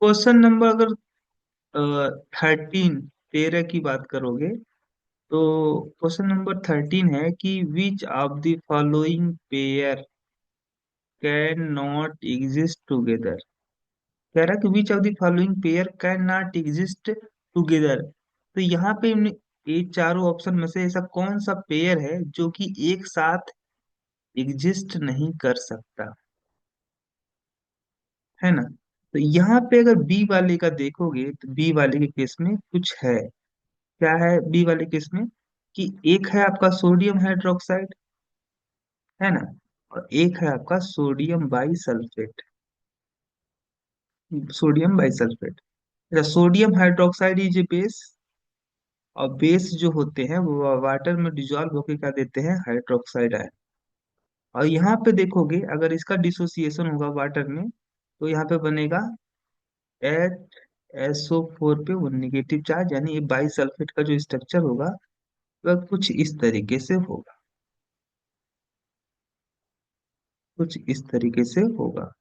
Question number अगर 13, 13 की बात करोगे, तो क्वेश्चन नंबर 13 है कि which of the following pair can not exist together. कह रहा है कि which of the following pair can not exist together. तो यहाँ पे ये चारों ऑप्शन में से ऐसा कौन सा पेयर है जो कि एक साथ एग्जिस्ट नहीं कर सकता, है ना। तो यहाँ पे अगर बी वाले का देखोगे तो बी वाले के केस में कुछ है। क्या है बी वाले केस में? कि एक है आपका सोडियम हाइड्रोक्साइड, है ना, और एक है आपका सोडियम बाइसल्फेट। सोडियम बाइसल्फेट, अच्छा, sodium hydroxide is a base, और बेस जो होते हैं वो वाटर में डिजोल्व होकर क्या देते हैं, हाइड्रोक्साइड आयन। और यहाँ पे देखोगे अगर इसका डिसोसिएशन होगा वाटर में, तो यहाँ पे बनेगा HSO4 पे वो निगेटिव चार्ज, यानी ये बाइसल्फेट का जो स्ट्रक्चर होगा वह कुछ इस तरीके से होगा, कुछ इस तरीके से होगा।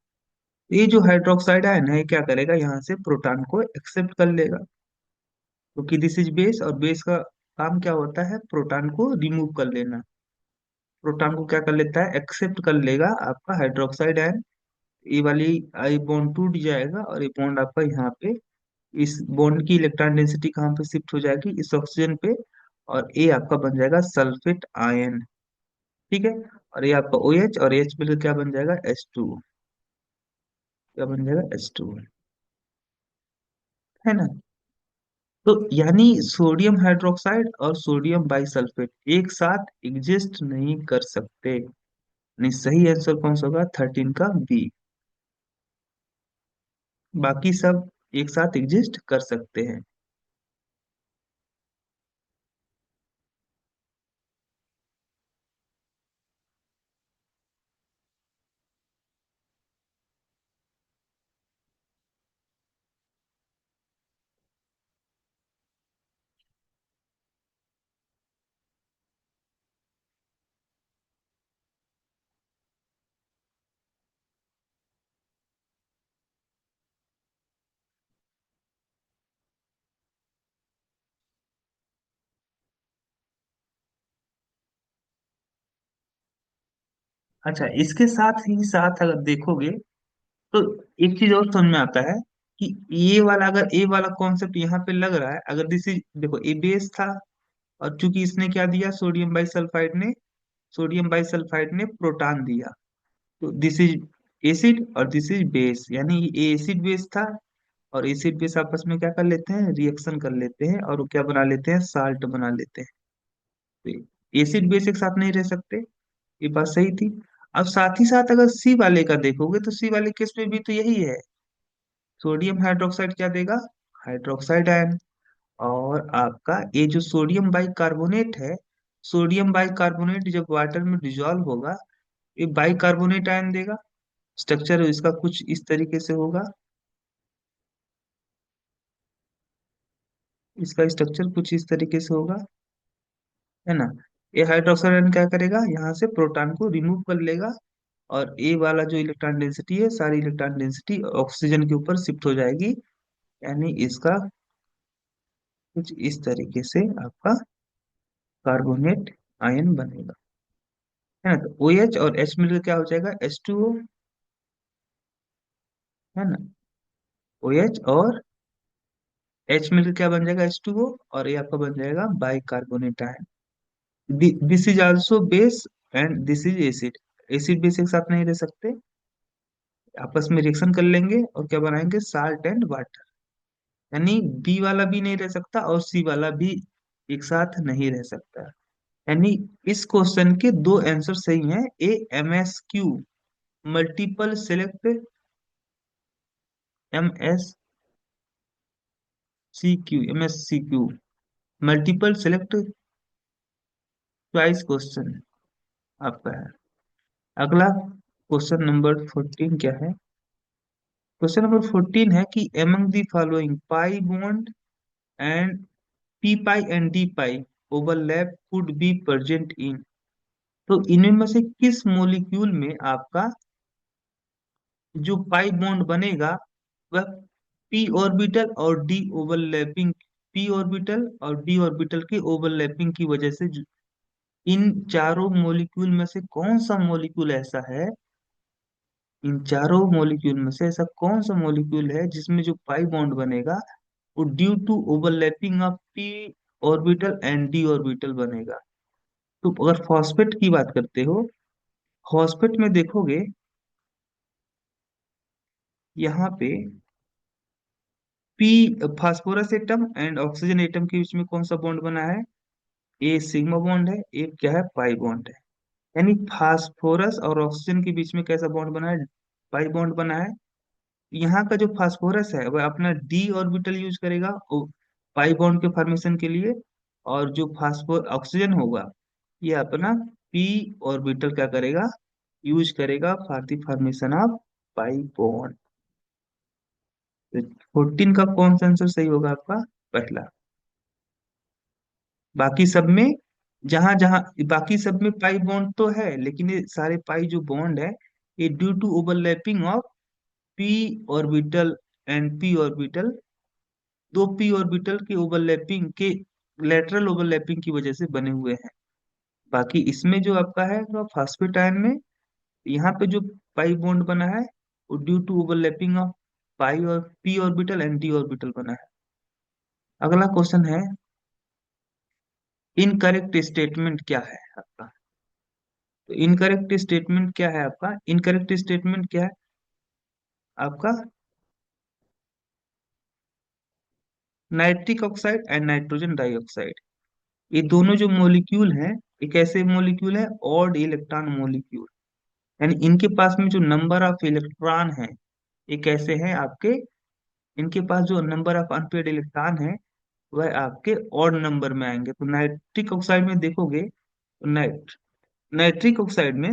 ये जो हाइड्रोक्साइड आयन है क्या करेगा, यहाँ से प्रोटॉन को एक्सेप्ट कर लेगा, क्योंकि दिस इज बेस, और बेस का काम क्या होता है, प्रोटॉन को रिमूव कर लेना। प्रोटॉन को क्या कर लेता है, एक्सेप्ट कर लेगा आपका हाइड्रोक्साइड आयन। ये वाली आई बॉन्ड टूट जाएगा, और ये बॉन्ड आपका यहाँ पे, इस बॉन्ड की इलेक्ट्रॉन डेंसिटी कहाँ पे शिफ्ट हो जाएगी, इस ऑक्सीजन पे, और ये आपका बन जाएगा सल्फेट आयन। ठीक है, और ये आपका OH और H मिलकर क्या बन जाएगा, H2। क्या बन जाएगा, H2, है ना। तो यानी सोडियम हाइड्रोक्साइड और सोडियम बाइसल्फेट एक साथ एग्जिस्ट नहीं कर सकते। नहीं, सही आंसर कौन सा होगा, 13 का बी। बाकी सब एक साथ एग्जिस्ट कर सकते हैं। अच्छा, इसके साथ ही साथ अगर देखोगे तो एक चीज और समझ में आता है कि ये वाला, अगर ए वाला कॉन्सेप्ट यहाँ पे लग रहा है, अगर दिस इज, देखो ए बेस था, और चूंकि इसने क्या दिया, सोडियम बाइसल्फाइड ने प्रोटॉन दिया, तो दिस इज एसिड और दिस इज बेस, यानी ये एसिड बेस था, और एसिड बेस आपस में क्या कर लेते हैं, रिएक्शन कर लेते हैं, और वो क्या बना लेते हैं, साल्ट बना लेते हैं। तो एसिड बेस एक साथ नहीं रह सकते, ये बात सही थी। अब साथ ही साथ अगर सी वाले का देखोगे तो सी वाले केस में भी तो यही है, सोडियम हाइड्रोक्साइड क्या देगा, हाइड्रोक्साइड आयन। और आपका ये जो सोडियम बाइकार्बोनेट है, सोडियम बाइकार्बोनेट जब वाटर में डिजोल्व होगा, ये बाइकार्बोनेट आयन देगा। स्ट्रक्चर इसका कुछ इस तरीके से होगा, इसका स्ट्रक्चर कुछ इस तरीके से होगा, है ना। ये हाइड्रोक्साइड आयन क्या करेगा, यहाँ से प्रोटॉन को रिमूव कर लेगा, और ए वाला जो इलेक्ट्रॉन डेंसिटी है, सारी इलेक्ट्रॉन डेंसिटी ऑक्सीजन के ऊपर शिफ्ट हो जाएगी, यानी इसका कुछ इस तरीके से आपका कार्बोनेट आयन बनेगा, है ना। तो OH और H मिलकर क्या हो जाएगा, H2O, है ना। OH और H मिलकर क्या बन जाएगा, H2O, और ये आपका बन जाएगा bicarbonate ion. This is also base and this is acid. Acid base एक साथ नहीं रह सकते, आपस में रिएक्शन कर लेंगे और क्या बनाएंगे, साल्ट एंड वाटर। यानी बी वाला भी नहीं रह सकता और सी वाला भी एक साथ नहीं रह सकता। यानी इस क्वेश्चन के दो आंसर सही हैं, MSQ, multiple select, MSCQ multiple select choice question आपका है। अगला क्वेश्चन नंबर 14 क्या है, क्वेश्चन नंबर 14 है कि among the following pi bond and P pi and D pi overlap could be present in. तो इनमें में से किस मॉलिक्यूल में आपका जो पाई बॉन्ड बनेगा वह पी ऑर्बिटल और डी ओवरलैपिंग, पी ऑर्बिटल और डी ऑर्बिटल के ओवरलैपिंग की वजह से इन चारों मॉलिक्यूल में से कौन सा मॉलिक्यूल ऐसा है, इन चारों मॉलिक्यूल में से ऐसा कौन सा मॉलिक्यूल है जिसमें जो पाई बॉन्ड बनेगा वो due to overlapping of p orbital and d orbital बनेगा। तो अगर फॉस्फेट की बात करते हो, फॉस्फेट में देखोगे यहाँ पे P, phosphorus atom and oxygen atom के बीच में कौन सा बॉन्ड बना है, ए सिग्मा बॉन्ड है, एक क्या है, पाई बॉन्ड है। यानी फास्फोरस और ऑक्सीजन के बीच में कैसा बॉन्ड बना है, पाई बॉन्ड बना है। यहाँ का जो फास्फोरस है वह अपना डी ऑर्बिटल यूज करेगा पाई बॉन्ड के फॉर्मेशन के लिए, और जो फास्फोर ऑक्सीजन होगा ये अपना पी ऑर्बिटल क्या करेगा, यूज करेगा for the formation of pi bond. तो 14 का कौन सा आंसर सही होगा आपका, पहला। बाकी सब में, जहां जहां बाकी सब में पाई बॉन्ड तो है, लेकिन ये सारे पाई जो बॉन्ड है ये due to overlapping of p orbital and p orbital, दो पी ऑर्बिटल के ओवरलैपिंग के, लेटरल ओवरलैपिंग की वजह से बने हुए हैं। बाकी इसमें जो आपका है वो फास्फेट आयन में यहाँ पे जो पाई बॉन्ड बना है वो ड्यू टू ओवरलैपिंग ऑफ पाई और P orbital and d orbital बना है। अगला क्वेश्चन है, इनकरेक्ट स्टेटमेंट क्या है आपका। तो इनकरेक्ट स्टेटमेंट क्या है आपका, इनकरेक्ट स्टेटमेंट क्या है आपका, nitric oxide and nitrogen dioxide, ये दोनों जो मॉलिक्यूल हैं ये कैसे मॉलिक्यूल है, ऑड इलेक्ट्रॉन मॉलिक्यूल। यानी इनके पास में जो नंबर ऑफ इलेक्ट्रॉन है ये कैसे हैं आपके, इनके पास जो नंबर ऑफ अनपेड इलेक्ट्रॉन है वह आपके ऑड नंबर में आएंगे। तो नाइट्रिक ऑक्साइड में देखोगे तो नाइट्रिक ऑक्साइड में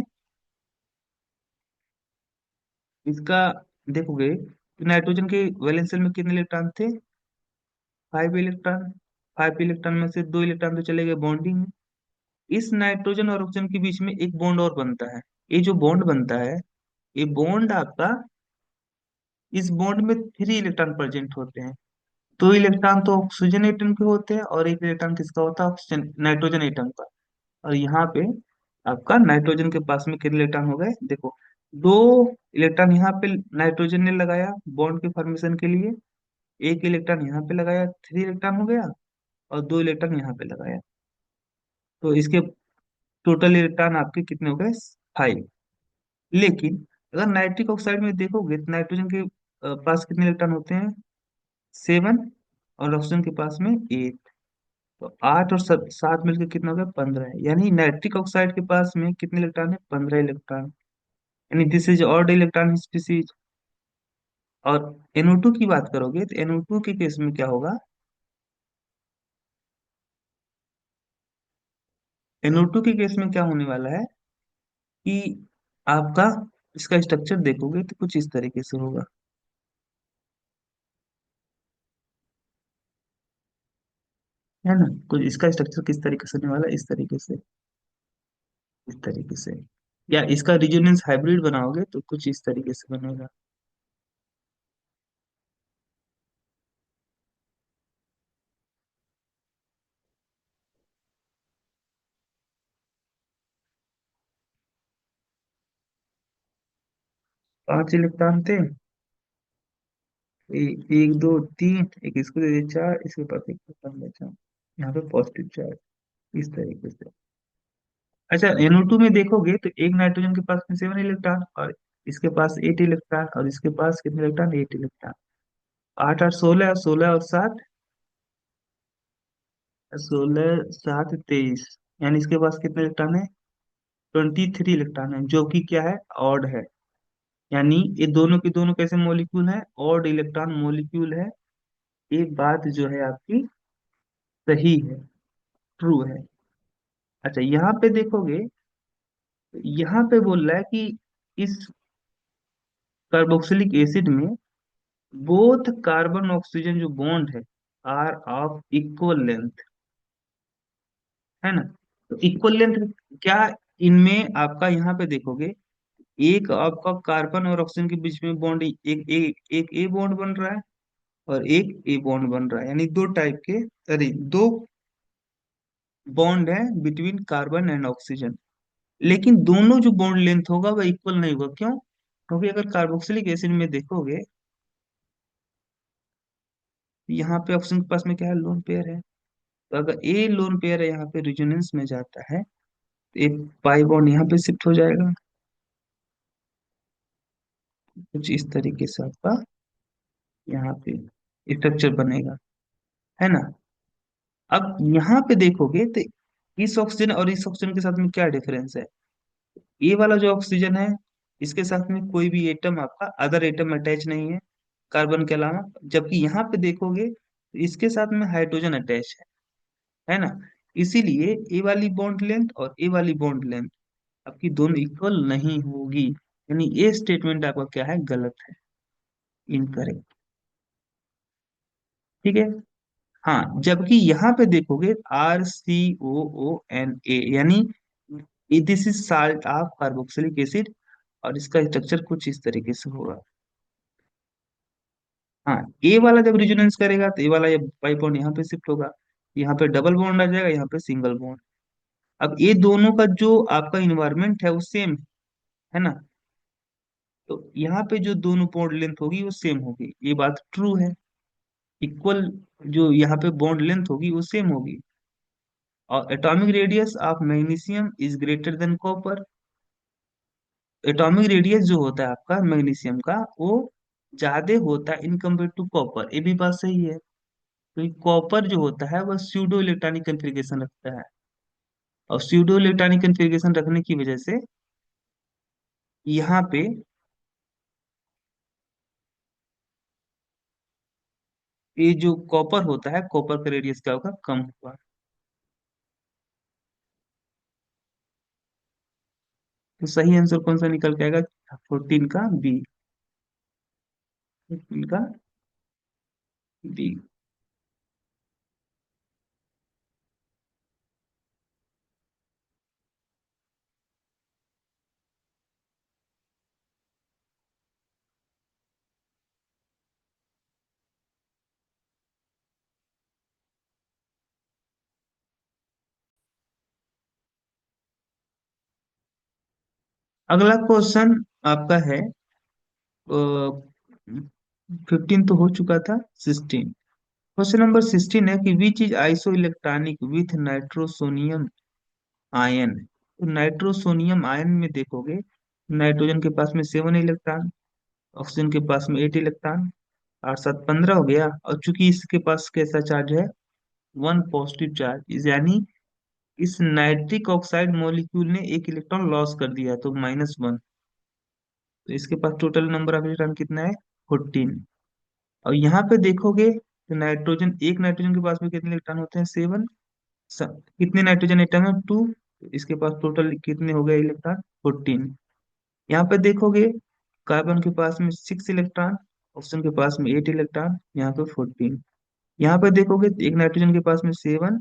इसका देखोगे कि नाइट्रोजन के वैलेंस शेल में कितने इलेक्ट्रॉन थे, 5 इलेक्ट्रॉन। 5 इलेक्ट्रॉन में से 2 इलेक्ट्रॉन तो चले गए बॉन्डिंग में। इस नाइट्रोजन और ऑक्सीजन के बीच में एक बॉन्ड और बनता है। ये जो बॉन्ड बनता है ये बॉन्ड आपका, इस बॉन्ड में 3 इलेक्ट्रॉन प्रेजेंट होते हैं। 2 इलेक्ट्रॉन तो ऑक्सीजन एटम के होते हैं और एक इलेक्ट्रॉन किसका होता है, ऑक्सीजन नाइट्रोजन एटम का। और यहाँ पे आपका नाइट्रोजन के पास में कितने इलेक्ट्रॉन हो गए, देखो 2 इलेक्ट्रॉन यहाँ पे नाइट्रोजन ने लगाया बॉन्ड के फॉर्मेशन के लिए, एक इलेक्ट्रॉन यहाँ पे लगाया, 3 इलेक्ट्रॉन हो गया, और 2 इलेक्ट्रॉन यहाँ पे लगाया। तो इसके टोटल इलेक्ट्रॉन आपके कितने हो गए, 5। लेकिन अगर नाइट्रिक ऑक्साइड में देखोगे तो नाइट्रोजन के पास कितने इलेक्ट्रॉन होते हैं, 7, और ऑक्सीजन के पास में 8। तो 8 और 7 मिलकर कितना हो गया, 15 है। यानी नाइट्रिक ऑक्साइड के पास में कितने इलेक्ट्रॉन है, 15 इलेक्ट्रॉन। यानी this is odd electron species. और NO2 की बात करोगे तो NO2 के केस में क्या होगा, NO2 के केस में क्या होने वाला है कि आपका इसका स्ट्रक्चर देखोगे तो कुछ इस तरीके से होगा, है ना। कुछ इसका स्ट्रक्चर किस तरीके से होने वाला है, इस तरीके से, इस तरीके से। या इसका रिजोनेंस हाइब्रिड बनाओगे तो कुछ इस तरीके से बनेगा। 5 इलेक्ट्रॉन थे, एक दो तीन, एक इसको दे दे 4, इसके पास एक इलेक्ट्रॉन बचा, यहाँ पे पॉजिटिव चार्ज, इस तरीके से। अच्छा NO2 में देखोगे तो एक नाइट्रोजन के पास में 7 इलेक्ट्रॉन, और इसके पास 8 इलेक्ट्रॉन, और इसके पास कितने इलेक्ट्रॉन, 8 इलेक्ट्रॉन। 8 8 16, 16 और 7, 16 7 23, यानी इसके पास कितने इलेक्ट्रॉन है, 23 इलेक्ट्रॉन है, जो कि क्या है, ऑड है। यानी ये दोनों के दोनों कैसे मॉलिक्यूल है, ऑड इलेक्ट्रॉन मॉलिक्यूल है। एक बात जो है आपकी सही है, ट्रू है। अच्छा यहाँ पे देखोगे, यहाँ पे बोल रहा है कि इस कार्बोक्सिलिक एसिड में बोथ कार्बन ऑक्सीजन जो बॉन्ड है आर ऑफ इक्वल लेंथ, है ना। तो इक्वल लेंथ क्या, इनमें आपका यहाँ पे देखोगे एक आपका कार्बन और ऑक्सीजन के बीच में बॉन्ड, एक एक एक ए बॉन्ड बन रहा है, और एक ए बॉन्ड बन रहा है, यानी दो टाइप के, अरे दो बॉन्ड है बिटवीन कार्बन एंड ऑक्सीजन। लेकिन दोनों जो बॉन्ड लेंथ होगा वह इक्वल नहीं होगा, क्यों? क्योंकि अगर कार्बोक्सिलिक एसिड में देखोगे, यहाँ पे ऑक्सीजन के पास में क्या है, लोन पेयर है। तो अगर ए लोन पेयर है यहाँ पे रेजोनेंस में जाता है, तो एक पाई बॉन्ड यहाँ पे शिफ्ट हो जाएगा। कुछ इस तरीके से आपका यहाँ पे स्ट्रक्चर बनेगा, है ना। अब यहाँ पे देखोगे तो इस ऑक्सीजन और इस ऑक्सीजन के साथ में क्या डिफरेंस है। ये वाला जो ऑक्सीजन है, इसके साथ में कोई भी एटम, आपका अदर एटम अटैच नहीं है कार्बन के अलावा। जबकि यहाँ पे देखोगे तो इसके साथ में हाइड्रोजन अटैच है ना। इसीलिए ए वाली बॉन्ड लेंथ और ए वाली बॉन्ड लेंथ आपकी दोनों इक्वल नहीं होगी, यानी ये स्टेटमेंट आपका क्या है, गलत है, इनकरेक्ट। ठीक है। हाँ, जबकि यहाँ पे देखोगे RCOONA, यानी this is salt of carboxylic acid, और इसका स्ट्रक्चर कुछ इस तरीके से होगा। हाँ, ए वाला जब रिजोनेंस करेगा तो ए वाला ये पाई बॉन्ड यहाँ पे शिफ्ट होगा, यहाँ पे डबल बॉन्ड आ जाएगा, यहाँ पे सिंगल बॉन्ड। अब ये दोनों का जो आपका इन्वायरमेंट है वो सेम है ना, तो यहाँ पे जो दोनों बॉन्ड लेंथ होगी वो सेम होगी, ये बात ट्रू है। इक्वल जो यहाँ पे बॉन्ड लेंथ होगी वो सेम होगी। और atomic radius of magnesium is greater than copper. Atomic radius जो होता है आपका मैग्नीशियम का, वो ज्यादा होता है इन कम्पेयर टू कॉपर, ये भी बात सही है। तो कॉपर जो होता है वह स्यूडो इलेक्ट्रॉनिक कन्फिग्रेशन रखता है, और स्यूडो इलेक्ट्रॉनिक कन्फिग्रेशन रखने की वजह से यहाँ पे ये जो कॉपर होता है, कॉपर का रेडियस क्या होगा, कम होगा। तो सही आंसर कौन सा निकल के आएगा, 14 का बी, 14 का बी। अगला क्वेश्चन आपका है, 15 तो हो चुका था, 16। क्वेश्चन नंबर 16 है कि which is iso electronic with nitrosonium ion. तो नाइट्रोसोनियम आयन में देखोगे, नाइट्रोजन के पास में 7 इलेक्ट्रॉन, ऑक्सीजन के पास में 8 इलेक्ट्रॉन, 8 7 15 हो गया। और चूंकि इसके पास कैसा चार्ज है, 1 पॉजिटिव चार्ज, यानी इस नाइट्रिक ऑक्साइड मॉलिक्यूल ने एक इलेक्ट्रॉन लॉस कर दिया, तो -1। तो इसके पास टोटल नंबर ऑफ इलेक्ट्रॉन कितना है, 14। और यहाँ पे देखोगे तो नाइट्रोजन, एक नाइट्रोजन के पास में कितने इलेक्ट्रॉन होते हैं, 7। कितने नाइट्रोजन एटम है, 2। इसके पास टोटल कितने हो गए इलेक्ट्रॉन, 14। यहाँ पे देखोगे कार्बन के पास में 6 इलेक्ट्रॉन, ऑक्सीजन के पास में 8 इलेक्ट्रॉन, यहाँ पे 14। यहाँ पे देखोगे तो एक नाइट्रोजन के पास में 7,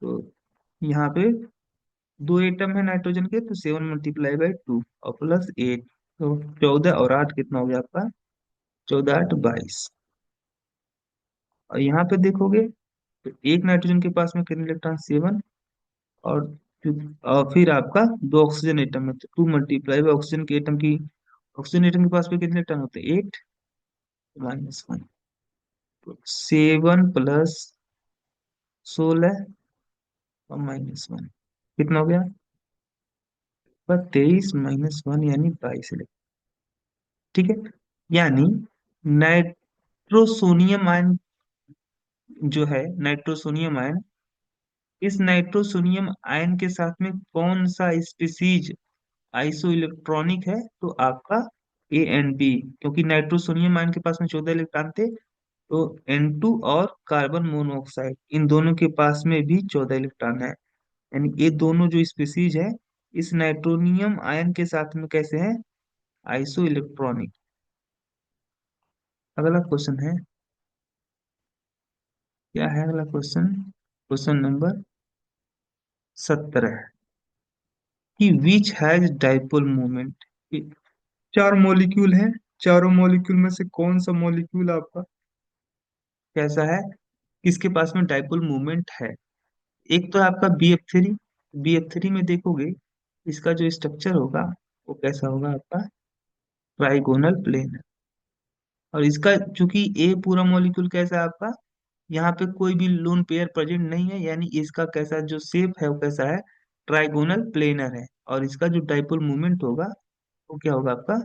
तो यहाँ पे 2 एटम है नाइट्रोजन के, तो 7 × 2 और +8, तो 14 और 8 कितना हो गया आपका, 14 8 22। और यहाँ पे देखोगे तो एक नाइट्रोजन के पास में कितने इलेक्ट्रॉन, 7। और और फिर आपका 2 ऑक्सीजन एटम है, तो 2 × ऑक्सीजन के एटम की, ऑक्सीजन एटम के पास में कितने इलेक्ट्रॉन होते हैं, 8, -1। तो 7 + 16 और -1 कितना हो गया, पर 23 - 1 यानी 22 इलेक्ट्रॉन। ठीक है, यानी नाइट्रोसोनियम आयन जो है, नाइट्रोसोनियम आयन, इस नाइट्रोसोनियम आयन के साथ में कौन सा स्पीसीज आइसो इलेक्ट्रॉनिक है, तो आपका A and B। क्योंकि नाइट्रोसोनियम आयन के पास में 14 इलेक्ट्रॉन थे, तो N2 और कार्बन मोनोऑक्साइड, इन दोनों के पास में भी 14 इलेक्ट्रॉन है, यानी ये दोनों जो स्पीसीज है इस नाइट्रोनियम आयन के साथ में कैसे हैं, आइसो इलेक्ट्रॉनिक। अगला क्वेश्चन है, क्या है अगला क्वेश्चन, क्वेश्चन नंबर 17, कि विच हैज डाइपोल मोमेंट। चार मॉलिक्यूल हैं, चारों मॉलिक्यूल में से कौन सा मॉलिक्यूल आपका कैसा है, किसके पास में डाइपोल मूवमेंट है। एक तो है आपका BF3। BF3 में देखोगे इसका जो स्ट्रक्चर होगा वो कैसा होगा आपका, ट्राइगोनल प्लेन। और इसका चूंकि ए पूरा मॉलिक्यूल कैसा है आपका, यहाँ पे कोई भी लोन पेयर प्रेजेंट नहीं है, यानी इसका कैसा जो शेप है वो कैसा है, ट्राइगोनल प्लेनर है। और इसका जो डाइपोल मूवमेंट होगा वो क्या होगा आपका,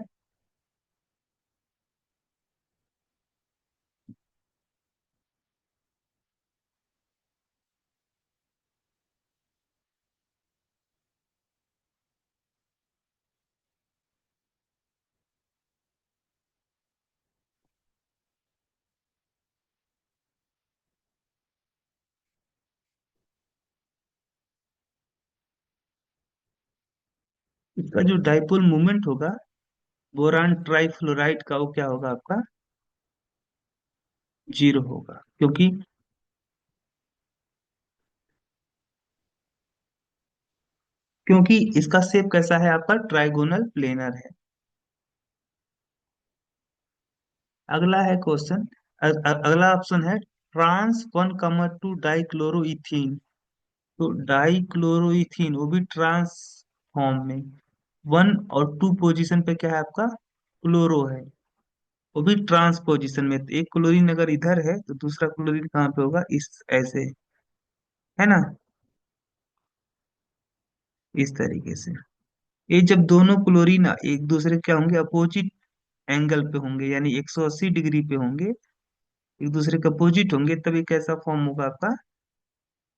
इसका जो डाइपोल मूवमेंट होगा बोरान ट्राइफ्लोराइड का वो क्या होगा आपका, जीरो होगा। क्योंकि इसका शेप कैसा है आपका, ट्राइगोनल प्लेनर है। अगला है क्वेश्चन, अगला ऑप्शन है ट्रांस वन कमर टू डाइक्लोरोइथीन। तो डाइक्लोरोइथीन वो भी ट्रांस फॉर्म में, 1 और 2 पोजीशन पे क्या है आपका, क्लोरो है, वो भी ट्रांस पोजीशन में। तो एक क्लोरीन अगर इधर है तो दूसरा क्लोरीन कहाँ पे होगा, इस ऐसे, है ना, इस तरीके से। ये जब दोनों क्लोरीन एक दूसरे क्या होंगे, अपोजिट एंगल पे होंगे, यानी 180 डिग्री पे होंगे, एक दूसरे के अपोजिट होंगे, तब ये कैसा फॉर्म होगा आपका,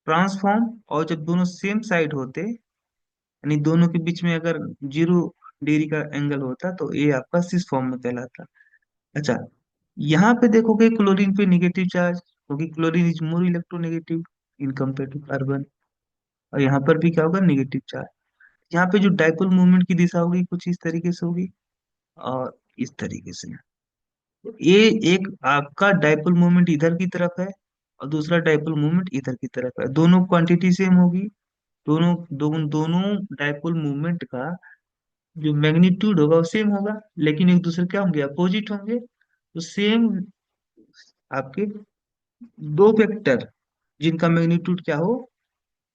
ट्रांसफॉर्म। और जब दोनों सेम साइड होते, यानी दोनों के बीच में अगर 0 डिग्री का एंगल होता, तो ये आपका सिस फॉर्म में कहलाता। अच्छा, यहाँ पे देखोगे क्लोरीन पे निगेटिव चार्ज, क्योंकि chlorine is more electronegative in compare to carbon. और यहाँ पर भी क्या होगा, निगेटिव चार्ज। यहाँ पे जो डाइपोल मूवमेंट की दिशा होगी कुछ इस तरीके से होगी, और इस तरीके से। तो ये एक आपका डाइपोल मूवमेंट इधर की तरफ है, और दूसरा डाइपोल मूवमेंट इधर की तरफ है, दोनों क्वांटिटी सेम होगी। दोनों डाइपोल मूवमेंट का जो मैग्नीट्यूड होगा वो सेम होगा, लेकिन एक दूसरे क्या होंगे, अपोजिट होंगे। तो सेम आपके दो वेक्टर जिनका मैग्नीट्यूड क्या हो,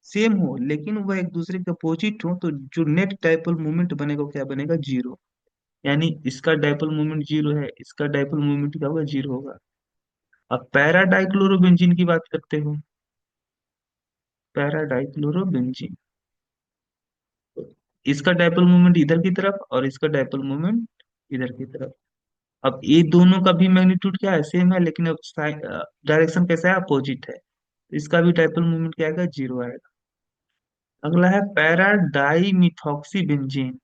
सेम हो, लेकिन वह एक दूसरे के अपोजिट हो, तो जो नेट डाइपोल मूवमेंट बनेगा वो क्या बनेगा, जीरो। यानी इसका डाइपोल मूवमेंट जीरो है, इसका डाइपोल मूवमेंट क्या होगा, जीरो होगा। अब पैरा डाइक्लोरोबेंजीन की बात करते हो, पैरा डाइक्लोरोबेंजीन, इसका डाइपोल मूवमेंट इधर की तरफ और इसका डाइपोल मूवमेंट इधर की तरफ। अब ये दोनों का भी मैग्नीट्यूड क्या है, सेम है, लेकिन अब डायरेक्शन कैसा है, अपोजिट है। इसका भी डाइपोल मूवमेंट क्या आएगा, जीरो आएगा। अगला है पैरा डाई मिथॉक्सी बेंजीन।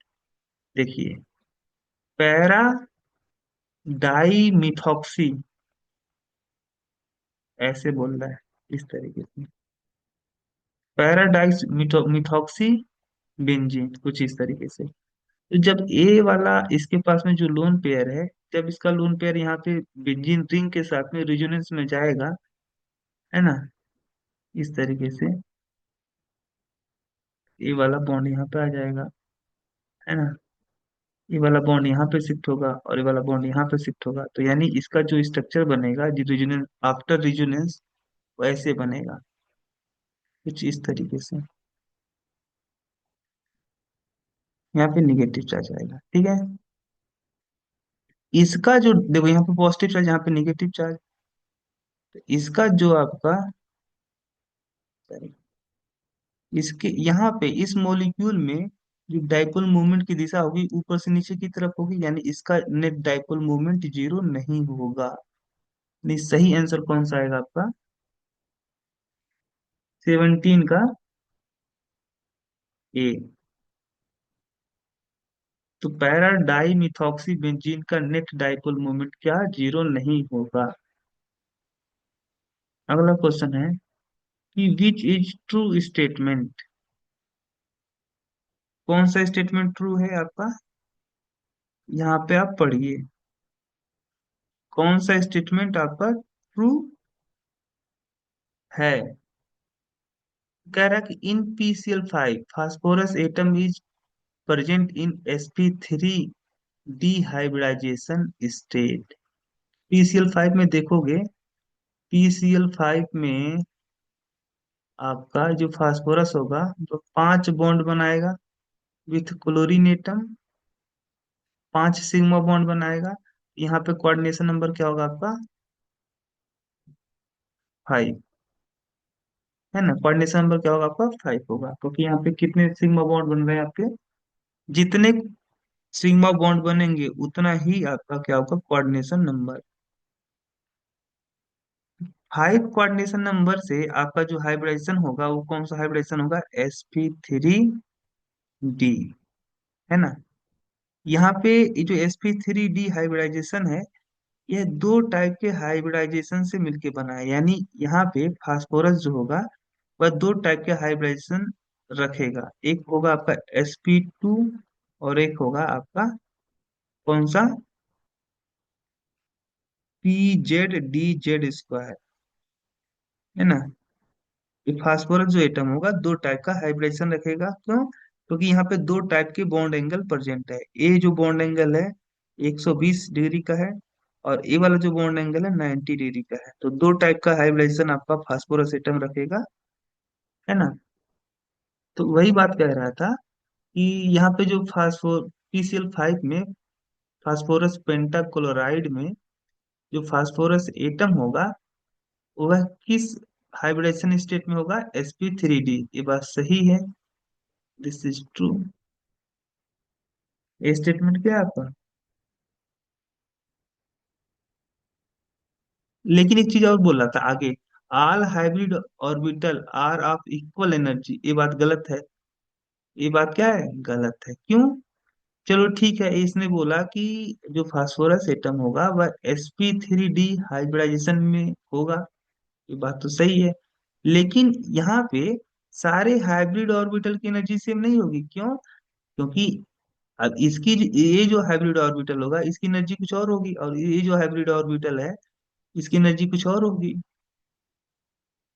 देखिए, पैरा डाई मिथॉक्सी ऐसे बोल रहा है, इस तरीके से, पैराडाइज मिथॉक्सी बेंजीन कुछ इस तरीके से। तो जब ए वाला इसके पास में जो लोन पेयर है, जब इसका लोन पेयर यहाँ पे बेंजीन रिंग के साथ में रिजोनेंस में जाएगा, है ना, इस तरीके से, ये वाला बॉन्ड यहाँ पे आ जाएगा, है ना, ये वाला बॉन्ड यहाँ पे शिफ्ट होगा और ये वाला बॉन्ड यहाँ पे शिफ्ट होगा। तो यानी इसका जो स्ट्रक्चर बनेगा जो रिजोनेंस आफ्टर रिजोनेंस, वो ऐसे बनेगा, कुछ इस तरीके से। यहाँ पे निगेटिव चार्ज आएगा, ठीक है। इसका जो देखो यहाँ पे पॉजिटिव चार्ज, यहाँ पे निगेटिव चार्ज, तो इसका जो आपका, इसके यहाँ पे इस मॉलिक्यूल में जो डाइपोल मूवमेंट की दिशा होगी ऊपर से नीचे की तरफ होगी, यानी इसका नेट डाइपोल मूवमेंट जीरो नहीं होगा। नहीं, सही आंसर कौन सा आएगा आपका, 17 का ए। तो पैरा डाई मिथॉक्सी बेंजीन का नेट डाइपोल मूवमेंट क्या, जीरो नहीं होगा। अगला क्वेश्चन है कि विच इज ट्रू स्टेटमेंट। कौन सा स्टेटमेंट ट्रू है आपका, यहाँ पे आप पढ़िए, कौन सा स्टेटमेंट आपका ट्रू है। कह रहा है कि in PCl5 phosphorus atom is present in sp3 dehybridisation state. PCl5 में देखोगे PCl5 में आपका जो फास्फोरस होगा तो 5 बॉन्ड बनाएगा with chlorine atom, 5 sigma bond बनाएगा। यहाँ पे कोऑर्डिनेशन नंबर क्या होगा आपका? 5, है ना। कोऑर्डिनेशन नंबर क्या होगा आपका? 5 होगा, क्योंकि यहाँ पे कितने सिग्मा बॉन्ड बन रहे हैं आपके? जितने सिग्मा बॉन्ड बनेंगे उतना ही आपका क्या होगा? Coordination number. 5 कोऑर्डिनेशन नंबर से आपका जो हाइब्रिडाइजेशन होगा वो कौन सा हाइब्रिडाइजेशन होगा? sp3d, है ना। यहाँ पे ये जो sp3d हाइब्रिडाइजेशन है, यह 2 टाइप के हाइब्रिडाइजेशन से मिलके बना है। यानी यहाँ पे फास्फोरस जो होगा वह 2 टाइप के हाइब्रिडाइजेशन रखेगा। एक होगा आपका sp2 और एक होगा आपका कौन सा? pz dz², है ना। ये फास्फोरस जो एटम होगा 2 टाइप का हाइब्रिडेशन रखेगा। क्यों? क्योंकि यहाँ पे 2 टाइप के बॉन्ड एंगल प्रेजेंट है। ए जो बॉन्ड एंगल है 120 डिग्री का है, और ए वाला जो बॉन्ड एंगल है 90 डिग्री का है। तो 2 टाइप का हाइब्रिडेशन आपका फास्फोरस एटम रखेगा, है ना। तो वही बात कह रहा था कि यहाँ पे जो PCl5 में फास्फोरस पेंटाक्लोराइड में जो फास्फोरस एटम होगा वह किस हाइब्रिडेशन स्टेट में होगा? sp3d। ये बात सही है, दिस इज ट्रू। ये स्टेटमेंट क्या है आपका? लेकिन एक चीज और बोल रहा था आगे, all hybrid orbital are of equal energy. ये बात गलत है। ये बात क्या है? गलत है। क्यों? चलो ठीक है, इसने बोला कि जो फास्फोरस एटम होगा वह sp3d हाइब्रिडाइजेशन में होगा। ये बात तो सही है, लेकिन यहाँ पे सारे हाइब्रिड ऑर्बिटल की एनर्जी सेम नहीं होगी। क्यों? क्योंकि अब ये जो हाइब्रिड ऑर्बिटल होगा इसकी एनर्जी कुछ और होगी, और ये जो हाइब्रिड ऑर्बिटल है इसकी एनर्जी कुछ और होगी।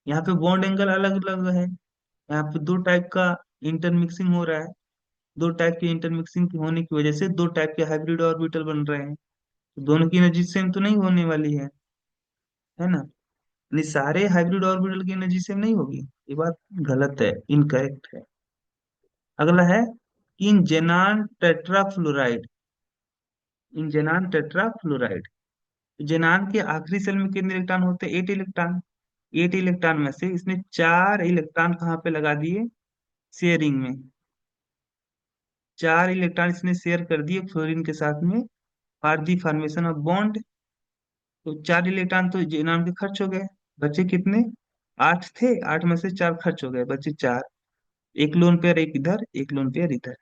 यहाँ पे बॉन्ड एंगल अलग अलग है। यहाँ पे 2 टाइप का इंटरमिक्सिंग हो रहा है। 2 टाइप के इंटरमिक्सिंग होने की वजह से 2 टाइप के हाइब्रिड ऑर्बिटल बन रहे हैं। तो दोनों की एनर्जी सेम तो नहीं होने वाली है ना। नहीं, सारे हाइब्रिड ऑर्बिटल की एनर्जी सेम नहीं होगी। ये बात गलत है, इनकरेक्ट है। अगला है इन जेनान टेट्राफ्लोराइड। इन जेनान टेट्राफ्लोराइड, जेनान के आखिरी सेल में कितने इलेक्ट्रॉन होते हैं? 8 इलेक्ट्रॉन। 8 इलेक्ट्रॉन में से इसने 4 इलेक्ट्रॉन कहाँ पे लगा दिए? शेयरिंग में। 4 इलेक्ट्रॉन इसने शेयर कर दिए फ्लोरीन के साथ में for the formation of bond. तो 4 इलेक्ट्रॉन तो जेनान के खर्च हो गए। बचे कितने? 8 थे, 8 में से 4 खर्च हो गए, बचे 4। एक लोन पेयर, एक इधर, एक लोन पेयर इधर।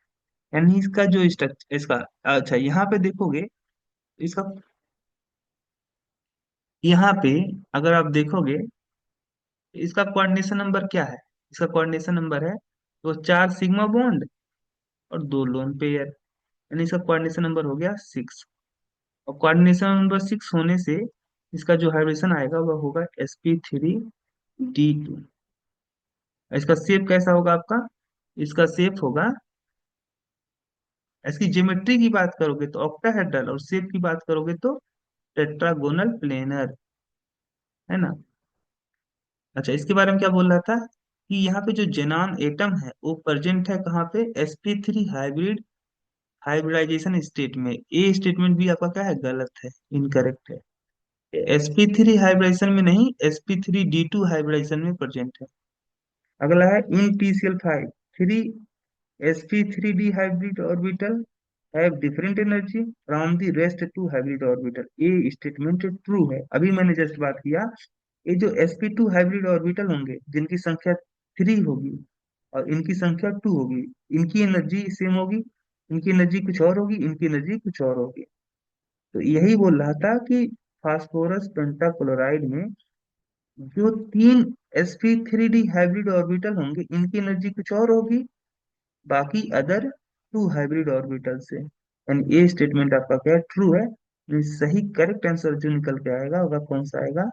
यानी इसका जो स्ट्रक्चर इसका, अच्छा यहाँ पे देखोगे इसका, यहाँ पे अगर आप देखोगे इसका कोऑर्डिनेशन नंबर क्या है? इसका कोऑर्डिनेशन नंबर है तो 4 सिग्मा बॉन्ड और 2 लोन पेयर, यानी इसका कोऑर्डिनेशन नंबर हो गया 6। और कोऑर्डिनेशन नंबर 6 होने से इसका जो हाइब्रिडेशन आएगा वह होगा sp3d2। इसका शेप कैसा होगा आपका? इसका शेप होगा, इसकी ज्योमेट्री की बात करोगे तो ऑक्टाहेड्रल, और शेप की बात करोगे तो टेट्रागोनल प्लेनर, है ना। अच्छा, इसके बारे में क्या बोल रहा था कि यहाँ पे जो जेनॉन एटम है वो प्रेजेंट है कहाँ पे? sp3 हाइब्रिडाइजेशन स्टेट में। ए स्टेटमेंट भी आपका क्या है? गलत है, इनकरेक्ट है। sp3 हाइब्रिडाइजेशन में नहीं, sp3d2 हाइब्रिडाइजेशन में प्रेजेंट है। अगला है इन PCl5 three sp3d hybrid orbital have different energy from the rest two hybrid orbital। ये स्टेटमेंट ट्रू है। अभी मैंने जस्ट बात किया, ये जो sp2 हाइब्रिड ऑर्बिटल होंगे जिनकी संख्या 3 होगी और इनकी संख्या 2 होगी, इनकी एनर्जी सेम होगी। इनकी एनर्जी कुछ और होगी, इनकी एनर्जी कुछ और होगी। तो यही बोल रहा था कि फास्फोरस पेंटाक्लोराइड में जो 3 sp3d हाइब्रिड ऑर्बिटल होंगे इनकी एनर्जी कुछ और होगी, बाकी अदर 2 हाइब्रिड ऑर्बिटल से। यानी ये स्टेटमेंट आपका क्या है? ट्रू है। यानी सही करेक्ट आंसर जो निकल के आएगा वह कौन सा आएगा?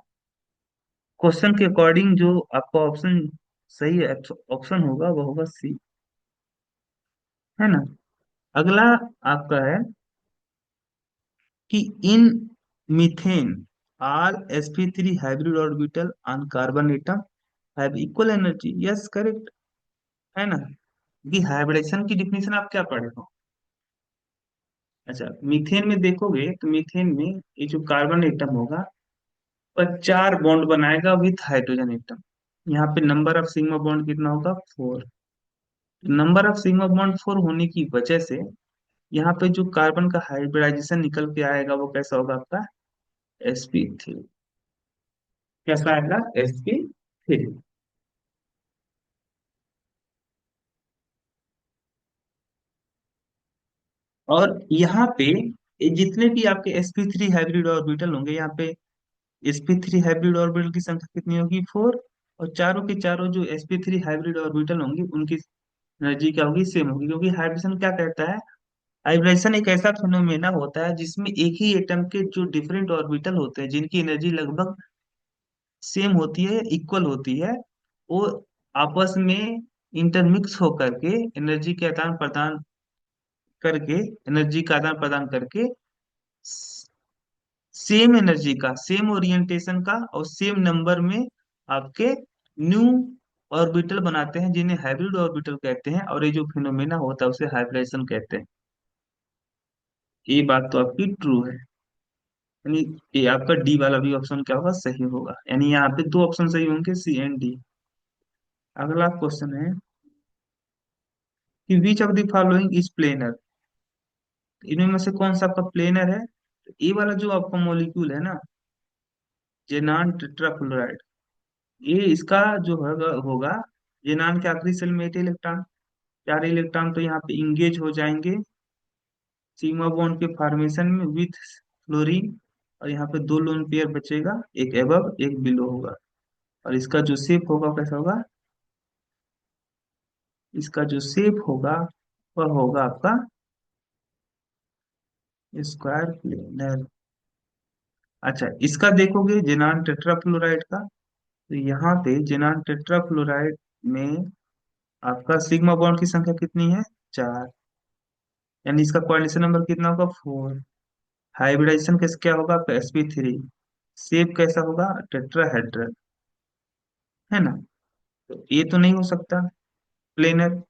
क्वेश्चन के अकॉर्डिंग जो आपका ऑप्शन सही ऑप्शन होगा वह होगा सी, है ना। अगला आपका है कि in methane, all sp3 hybrid orbital on carbon atom have equal energy, yes correct, है ना। कि हाइब्रिडेशन की डिफिनेशन आप क्या पढ़े हो? अच्छा, मीथेन में देखोगे तो मीथेन में ये जो कार्बन एटम होगा वह चार बॉन्ड बनाएगा विथ हाइड्रोजन एटम। यहाँ पे नंबर ऑफ सिग्मा बॉन्ड कितना होगा? 4। नंबर ऑफ सिग्मा बॉन्ड 4 होने की वजह से यहाँ पे जो कार्बन का हाइब्रिडाइजेशन निकल के आएगा वो कैसा होगा आपका? sp3। कैसा आएगा? sp3। और यहाँ पे ये जितने भी आपके sp3 हाइब्रिड ऑर्बिटल होंगे, यहाँ पे sp3 हाइब्रिड ऑर्बिटल की संख्या कितनी होगी? 4। और चारों के चारों जो sp3 हाइब्रिड ऑर्बिटल होंगे उनकी एनर्जी क्या होगी? सेम होगी, क्योंकि हाइब्रिडेशन क्या कहता है? हाइब्रिडेशन एक ऐसा फिनोमेना होता है जिसमें एक ही एटम के जो डिफरेंट ऑर्बिटल होते हैं जिनकी एनर्जी लगभग सेम होती है, इक्वल होती है, वो आपस में इंटरमिक्स होकर के एनर्जी के आदान प्रदान करके एनर्जी का आदान प्रदान करके सेम एनर्जी का, सेम ओरिएंटेशन का और सेम नंबर में आपके न्यू ऑर्बिटल बनाते हैं जिन्हें हाइब्रिड ऑर्बिटल कहते हैं, और ये जो फिनोमेना होता है उसे हाइब्रिडेशन कहते हैं। ये बात तो आपकी ट्रू है, यानी ये आपका डी वाला भी ऑप्शन क्या होगा? सही होगा, यानी यहाँ पे दो ऑप्शन सही होंगे, सी एंड डी। अगला क्वेश्चन है कि which of the following is planar, इनमें में से कौन सा आपका प्लेनर है? तो ये वाला जो आपका मॉलिक्यूल है ना, जेनान टेट्राफ्लोराइड, ये इसका जो होगा जेनान के आखिरी सेल में 8 इलेक्ट्रॉन, 4 इलेक्ट्रॉन तो यहाँ पे इंगेज हो जाएंगे सिग्मा बॉन्ड के फॉर्मेशन में विथ फ्लोरीन, और यहाँ पे दो लोन पेयर बचेगा, एक एबव एक बिलो होगा। और इसका जो शेप होगा कैसा होगा? इसका जो शेप होगा वह होगा आपका स्क्वायर प्लेनर। अच्छा, इसका देखोगे जेनान टेट्राफ्लोराइड का, तो यहाँ पे जेनान टेट्राफ्लोराइड में आपका सिग्मा बॉन्ड की संख्या कितनी है? 4। यानी इसका कोऑर्डिनेशन नंबर कितना होगा? 4। हाइब्रिडाइजेशन कैसे क्या होगा आपका? sp3। शेप कैसा होगा? टेट्राहेड्रल, है ना। तो ये तो नहीं हो सकता प्लेनर।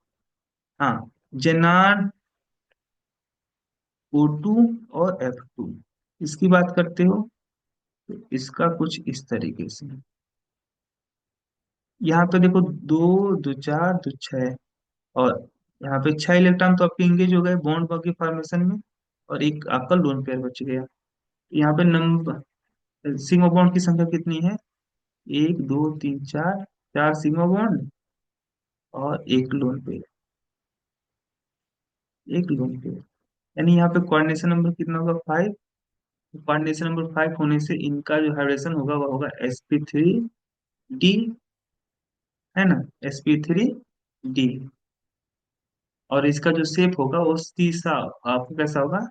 हाँ, जेनान O2 और F2, इसकी बात करते हो तो इसका कुछ इस तरीके से, यहाँ पे देखो दो, दो चार, दो छह, और यहाँ पे 6 इलेक्ट्रॉन तो आपके इंगेज हो गए बॉन्ड के फॉर्मेशन में, और एक आपका लोन पेयर बच गया। यहाँ पे नंबर सिग्मा बॉन्ड की संख्या कितनी है? 1 2 3 4, 4 सिग्मा बॉन्ड और एक लोन पेयर, एक लोन पेयर, यानी यहाँ पे कोऑर्डिनेशन नंबर कितना होगा? 5। कोऑर्डिनेशन नंबर 5 होने से इनका जो हाइब्रिडेशन होगा वह होगा sp3d, है ना, sp3d। और इसका जो शेप होगा वो सीसा आपको कैसा होगा?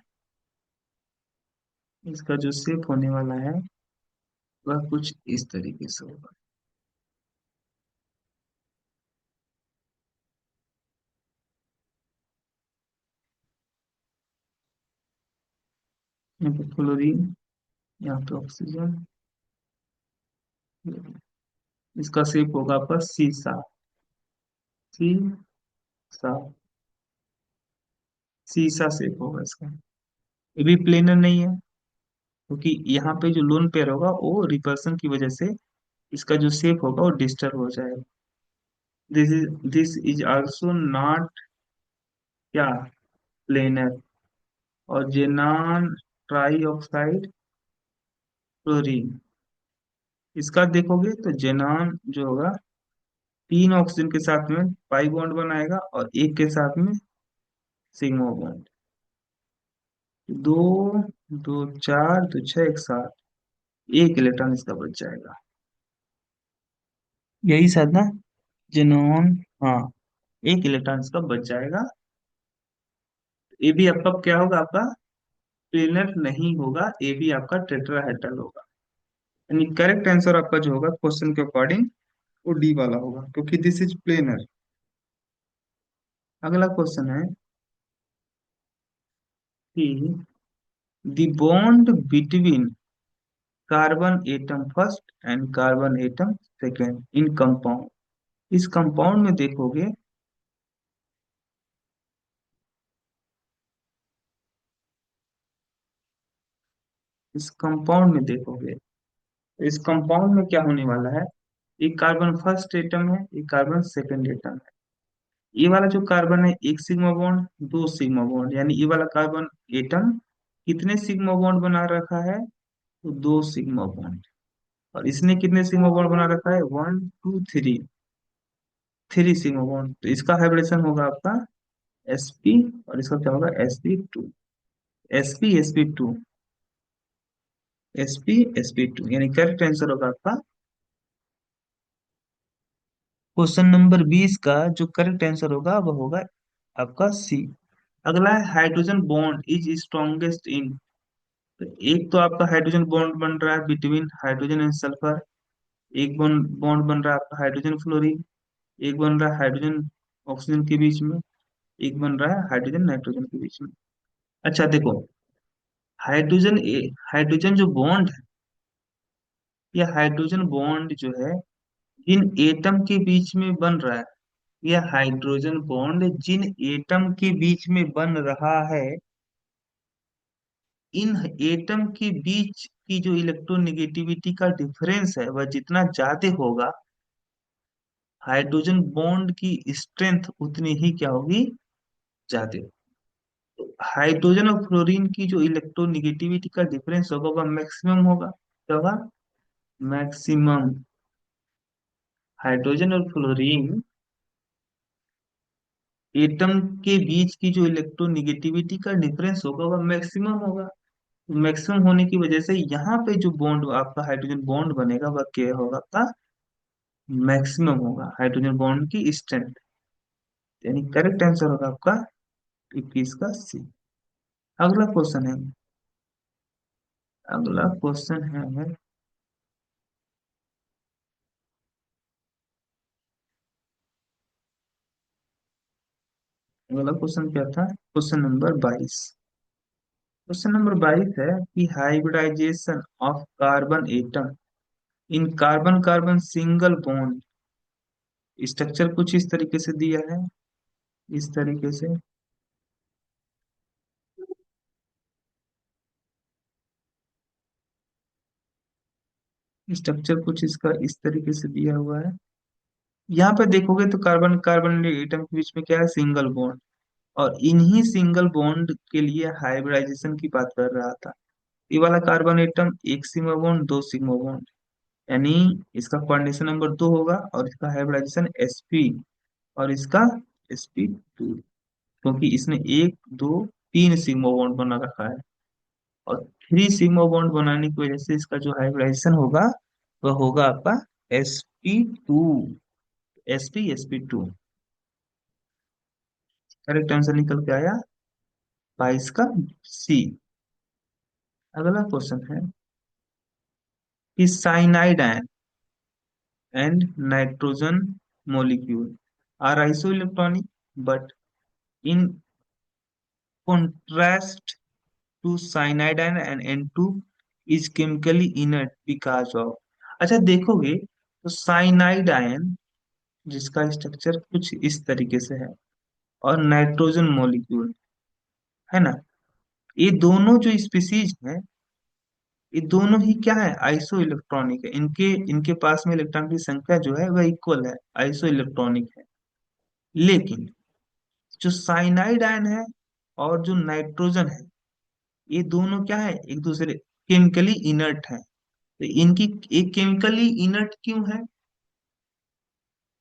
इसका जो शेप होने वाला है वह कुछ इस तरीके से होगा। यहाँ पे फ्लोरीन, यहाँ पे ऑक्सीजन, इसका शेप होगा आपका सीसा, सीसा, सीसा शेप होगा इसका। ये भी प्लेनर नहीं है, क्योंकि यहाँ पे जो लोन पेयर होगा वो रिपल्सन की वजह से इसका जो शेप होगा वो डिस्टर्ब हो जाएगा। दिस इज आल्सो नॉट क्या? प्लेनर। और जेनान ट्राई ऑक्साइड क्लोरीन, इसका देखोगे तो जेनान जो होगा 3 ऑक्सीजन के साथ में पाई बॉन्ड बनाएगा और एक के साथ में सिग्मा बॉन्ड। दो, दो चार, दो छह, एक साथ, एक इलेक्ट्रॉन इसका बच जाएगा। यही साथ ना, जेनॉन, हाँ, एक इलेक्ट्रॉन इसका बच जाएगा। ये भी आपका क्या होगा? आपका प्लेनर नहीं होगा, ये भी आपका टेट्राहेड्रल होगा। यानी करेक्ट आंसर आपका जो होगा क्वेश्चन के अकॉर्डिंग वो डी वाला होगा, क्योंकि दिस इज प्लेनर। अगला क्वेश्चन है कि the bond between carbon atom first and carbon atom second in compound. इस कंपाउंड में देखोगे, इस कंपाउंड में देखोगे, इस कंपाउंड में क्या होने वाला है। एक कार्बन फर्स्ट एटम है, एक कार्बन सेकेंड एटम है। ये वाला जो कार्बन है, एक सिग्मा बॉन्ड, दो सिग्मा बॉन्ड, यानी ये वाला कार्बन एटम कितने सिग्मा बॉन्ड बना रखा है, तो दो सिग्मा बॉन्ड। और इसने कितने सिग्मा बॉन्ड बना रखा है, one two three, three sigma bond. तो इसका हाइब्रिडेशन होगा आपका sp, और इसका क्या होगा, sp2, sp sp2 यानी करेक्ट आंसर होगा आपका क्वेश्चन नंबर 20 का जो करेक्ट आंसर होगा वह होगा आपका सी। अगला है hydrogen bond is strongest in. तो एक तो आपका हाइड्रोजन बॉन्ड बन रहा है बिटवीन हाइड्रोजन एंड सल्फर, एक बॉन्ड बॉन्ड बन रहा है आपका हाइड्रोजन फ्लोरीन, एक बन रहा है हाइड्रोजन ऑक्सीजन के बीच में, एक बन रहा है हाइड्रोजन नाइट्रोजन के बीच में। अच्छा देखो, हाइड्रोजन हाइड्रोजन जो बॉन्ड है, या हाइड्रोजन बॉन्ड जो है जिन एटम के बीच में बन रहा है, या हाइड्रोजन बॉन्ड जिन एटम के बीच में बन रहा है, इन एटम के बीच की जो इलेक्ट्रोनेगेटिविटी का डिफरेंस है वह जितना ज्यादा होगा, हाइड्रोजन बॉन्ड की स्ट्रेंथ उतनी ही क्या होगी, ज्यादा। तो हाइड्रोजन और फ्लोरीन की जो इलेक्ट्रोनेगेटिविटी का डिफरेंस होगा वह मैक्सिमम होगा, क्या होगा, मैक्सिमम। हाइड्रोजन और फ्लोरीन एटम के बीच की जो इलेक्ट्रोनेगेटिविटी का डिफरेंस होगा वह मैक्सिमम होगा। मैक्सिमम होने की वजह से यहाँ पे जो बॉन्ड आपका हाइड्रोजन बॉन्ड बनेगा वह क्या होगा, आपका मैक्सिमम होगा हाइड्रोजन बॉन्ड की स्ट्रेंथ। यानी करेक्ट आंसर होगा आपका 21 का सी। अगला क्वेश्चन है, अगला क्वेश्चन है, अगला क्वेश्चन क्या था, क्वेश्चन नंबर 22। क्वेश्चन नंबर 22 है कि hybridisation of carbon atom in carbon carbon single bond, structure कुछ इस तरीके से दिया है, इस तरीके से स्ट्रक्चर कुछ इसका इस तरीके से दिया हुआ है। यहाँ पे देखोगे तो कार्बन कार्बन एटम के बीच में क्या है, सिंगल बॉन्ड। और इन्हीं सिंगल बॉन्ड के लिए हाइब्रिडाइजेशन की बात कर रहा था। ये वाला कार्बन एटम एक सिग्मा बॉन्ड, दो सिग्मा बॉन्ड, यानी इसका कोऑर्डिनेशन नंबर 2 होगा, और इसका हाइब्रिडाइजेशन sp, और इसका sp2, क्योंकि इसने एक दो तीन सिग्मा बॉन्ड बना रखा है। और थ्री सिग्मा बॉन्ड बनाने की वजह से इसका जो हाइब्रिडाइजेशन होगा वह होगा आपका sp2, sp2। करेक्ट आंसर निकल के आया 22 का सी। अगला क्वेश्चन है कि cyanide and nitrogen molecule are isoelectronic, but in contrast to cyanide and N2 is chemically inert because of। अच्छा देखोगे तो साइनाइड आयन जिसका स्ट्रक्चर कुछ इस तरीके से है, और नाइट्रोजन मॉलिक्यूल, है ना, ये दोनों जो स्पीसीज है, ये दोनों ही क्या है, आइसो इलेक्ट्रॉनिक है। इनके इनके पास में इलेक्ट्रॉन की संख्या जो है वह इक्वल है, आइसो इलेक्ट्रॉनिक है। लेकिन जो साइनाइड आयन है और जो नाइट्रोजन है, ये दोनों क्या है, एक दूसरे केमिकली इनर्ट है। तो इनकी एक केमिकली इनर्ट क्यों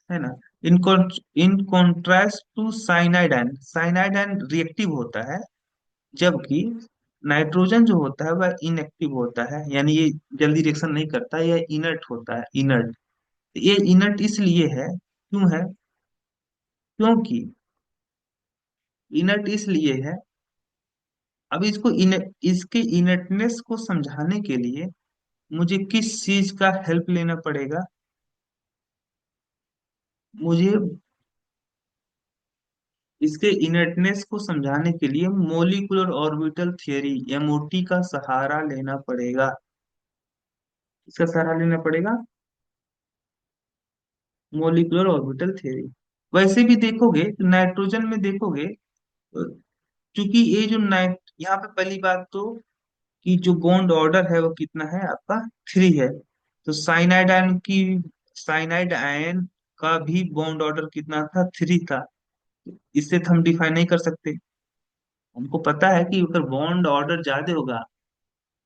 है ना, in in contrast to cyanide ion reactive होता है, जबकि नाइट्रोजन जो होता है वह इनएक्टिव होता है, यानी ये जल्दी रिएक्शन नहीं करता, यह इनर्ट होता है, इनर्ट। ये इनर्ट इसलिए है, क्यों है, क्योंकि इनर्ट इसलिए है, अब इसको इसके इनर्टनेस को समझाने के लिए मुझे किस चीज का हेल्प लेना पड़ेगा, मुझे इसके इनर्टनेस को समझाने के लिए मोलिकुलर ऑर्बिटल थियरी एमओटी का सहारा लेना पड़ेगा। इसका सहारा लेना पड़ेगा मोलिकुलर ऑर्बिटल थ्योरी। वैसे भी देखोगे तो नाइट्रोजन में देखोगे, क्योंकि ये जो नाइट, यहाँ पे पहली बात तो कि जो बॉन्ड ऑर्डर है वो कितना है आपका, थ्री है। तो साइनाइड आयन का भी बॉन्ड ऑर्डर कितना था, थ्री था। इससे तो हम डिफाइन नहीं कर सकते। हमको पता है कि अगर बॉन्ड ऑर्डर ज्यादा होगा